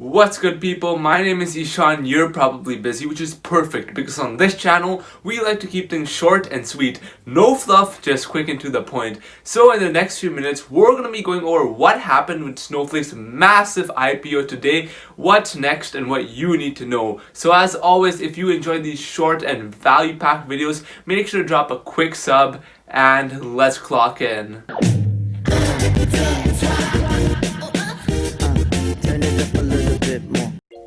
What's good, people? My name is Ishan. You're probably busy, which is perfect because on this channel we like to keep things short and sweet. No fluff, just quick and to the point. So in the next few minutes we're going to be going over what happened with Snowflake's massive IPO today, what's next, and what you need to know. So as always, if you enjoy these short and value-packed videos, make sure to drop a quick sub and let's clock in.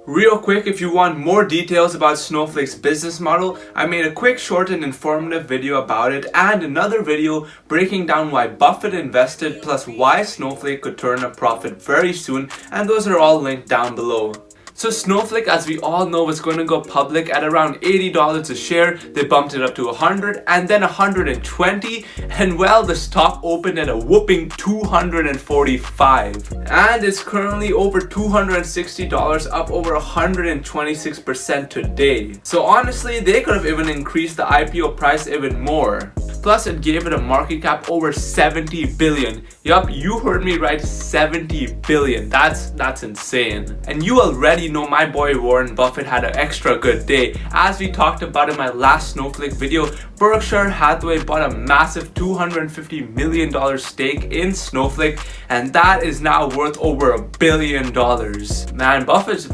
Real quick, if you want more details about Snowflake's business model, I made a quick, short and informative video about it and another video breaking down why Buffett invested plus why Snowflake could turn a profit very soon, and those are all linked down below. So Snowflake, as we all know, was going to go public at around $80 a share. They bumped it up to $100 and then $120, and well, the stock opened at a whooping $245 and it's currently over $260, up over 126% today. So honestly, they could have even increased the IPO price even more. Plus, it gave it a market cap over 70 billion. Yup, you heard me right, 70 billion. That's insane. And you already know my boy Warren Buffett had an extra good day. As we talked about in my last Snowflake video, Berkshire Hathaway bought a massive $250 million stake in Snowflake, and that is now worth over $1 billion. Man, Buffett's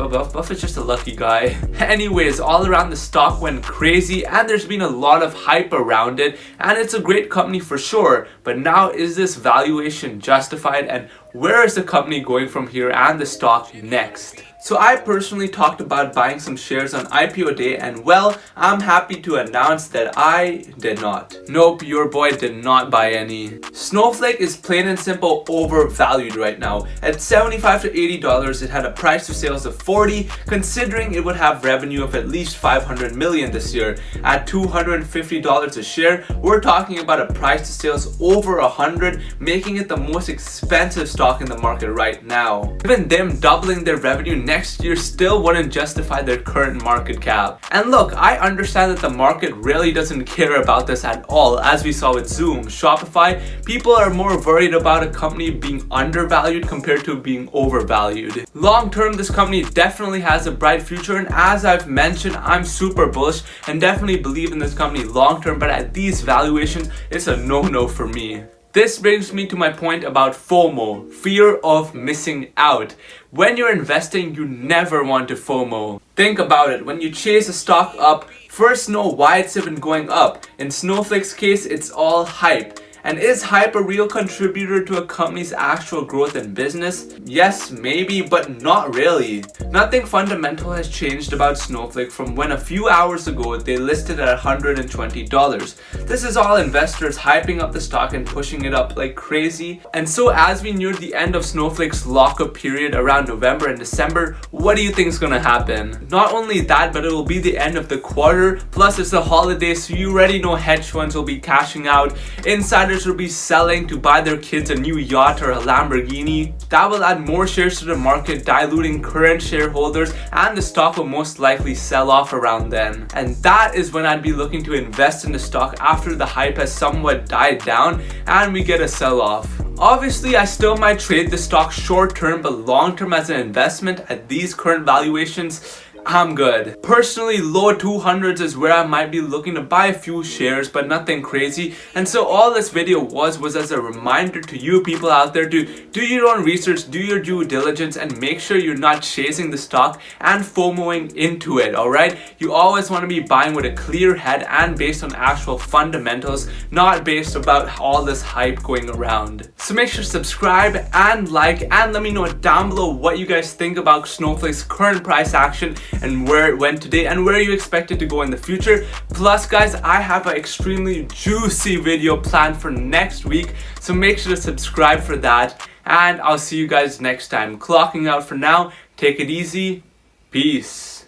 just a lucky guy. Anyways, all around the stock went crazy and there's been a lot of hype around it, and it's a great company for sure, but now is this valuation justified, and where is the company going from here and the stock next? So I personally talked about buying some shares on IPO day, and well, I'm happy to announce that I did not. Nope, your boy did not buy any. Snowflake is plain and simple overvalued right now. At $75 to $80, it had a price to sales of 40, considering it would have revenue of at least 500 million this year. At $250 a share, we're talking about a price to sales over 100, making it the most expensive stock in the market right now. Even them doubling their revenue next year still wouldn't justify their current market cap. And look, I understand that the market really doesn't care about this at all. As we saw with Zoom, Shopify, people are more worried about a company being undervalued compared to being overvalued. Long term, this company definitely has a bright future, and as I've mentioned, I'm super bullish and definitely believe in this company long term, but at these valuations, it's a no-no for me. This brings me to my point about FOMO, fear of missing out. When you're investing, you never want to FOMO. Think about it, when you chase a stock up, first know why it's even going up. In Snowflake's case, it's all hype. And is hype a real contributor to a company's actual growth in business? Yes, maybe, but not really. Nothing fundamental has changed about Snowflake from when a few hours ago they listed at $120. This is all investors hyping up the stock and pushing it up like crazy. And so as we near the end of Snowflake's lockup period around November and December, what do you think is gonna happen? Not only that, but it will be the end of the quarter, plus it's the holidays, so you already know hedge funds will be cashing out. Insiders will be selling to buy their kids a new yacht or a Lamborghini. That will add more shares to the market, diluting current shareholders, and the stock will most likely sell off around then. And that is when I'd be looking to invest in the stock after the hype has somewhat died down and we get a sell-off. Obviously, I still might trade the stock short term, but long term as an investment at these current valuations, I'm good. Personally, low 200s is where I might be looking to buy a few shares, but nothing crazy. And so all this video was as a reminder to you people out there to do your own research, do your due diligence, and make sure you're not chasing the stock and FOMOing into it, alright? You always want to be buying with a clear head and based on actual fundamentals, not based about all this hype going around. So make sure to subscribe and like, and let me know down below what you guys think about Snowflake's current price action and where it went today and where you expect it to go in the future. Plus guys, I have an extremely juicy video planned for next week, so make sure to subscribe for that, and I'll see you guys next time. Clocking out for now. Take it easy. Peace.